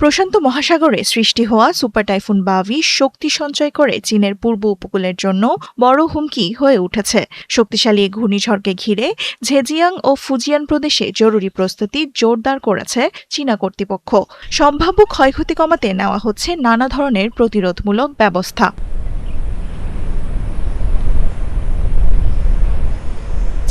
প্রশান্ত মহাসাগরে সৃষ্টি হওয়া সুপার টাইফুন বাভি শক্তি সঞ্চয় করে চীনের পূর্ব উপকূলের জন্য বড় হুমকি হয়ে উঠেছে। শক্তিশালী এই ঘূর্ণিঝড়কে ঘিরে ঝেজিয়াং ও ফুজিয়ান প্রদেশে জরুরি প্রস্তুতি জোরদার করেছে চীনা কর্তৃপক্ষ। সম্ভাব্য ক্ষয়ক্ষতি কমাতে নেওয়া হচ্ছে নানা ধরনের প্রতিরোধমূলক ব্যবস্থা।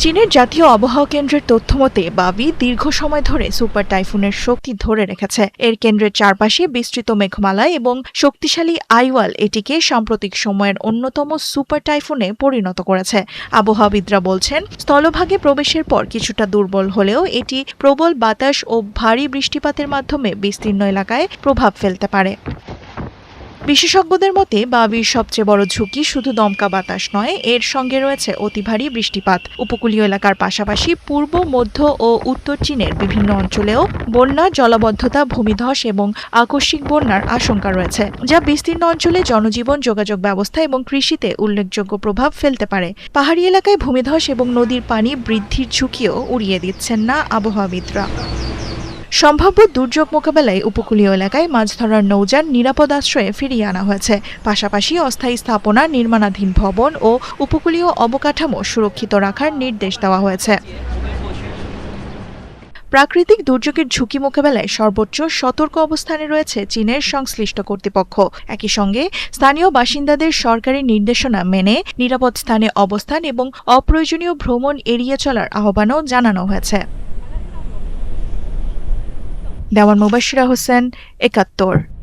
চীনের জাতীয় আবহাওয়া কেন্দ্রের তথ্যমতে বাভি দীর্ঘ সময় ধরে সুপার টাইফুনের শক্তি ধরে রেখেছে। এর কেন্দ্রের চারপাশে বিস্তৃত মেঘমালা এবং শক্তিশালী আইওয়াল এটিকে সাম্প্রতিক সময়ের অন্যতম সুপার টাইফুনে পরিণত করেছে। আবহাওয়াবিদরা বলছেন, স্থলভাগে প্রবেশের পর কিছুটা দুর্বল হলেও এটি প্রবল বাতাস ও ভারী বৃষ্টিপাতের মাধ্যমে বিস্তীর্ণ এলাকায় প্রভাব ফেলতে পারে। বিশেষজ্ঞদের মতে বাবির সবচেয়ে বড় ঝুঁকি শুধু দমকা বাতাস নয়, এর সঙ্গে রয়েছে অতি ভারী বৃষ্টিপাত। উপকূলীয় এলাকার পাশাপাশি পূর্ব, মধ্য ও উত্তর চীনের বিভিন্ন অঞ্চলেও বন্যা, জলাবদ্ধতা, ভূমিধস এবং আকস্মিক বন্যার আশঙ্কা রয়েছে, যা বিস্তীর্ণ অঞ্চলে জনজীবন, যোগাযোগ ব্যবস্থা এবং কৃষিতে উল্লেখযোগ্য প্রভাব ফেলতে পারে। পাহাড়ি এলাকায় ভূমিধস এবং নদীর পানি বৃদ্ধির ঝুঁকিও উড়িয়ে দিচ্ছেন না আবহাওয়াবিদরা। সম্ভাব্য দুর্যোগ মোকাবেলায় উপকূলীয় এলাকায় মাছ ধরার নৌযান নিরাপদ আশ্রয়ে ফিরিয়ে আনা হয়েছে। পাশাপাশি অস্থায়ী স্থাপনা, নির্মাণাধীন ভবন ও উপকূলীয় অবকাঠামো সুরক্ষিত রাখার নির্দেশ দেওয়া হয়েছে। প্রাকৃতিক দুর্যোগের ঝুঁকি মোকাবেলায় সর্বোচ্চ সতর্ক অবস্থানে রয়েছে চীনের সংশ্লিষ্ট কর্তৃপক্ষ। একই সঙ্গে স্থানীয় বাসিন্দাদের সরকারি নির্দেশনা মেনে নিরাপদ স্থানে অবস্থান এবং অপ্রয়োজনীয় ভ্রমণ এড়িয়ে চলার আহ্বানও জানানো হয়েছে। দেওয়ান মুবাশশিরা হোসেন, ৭১।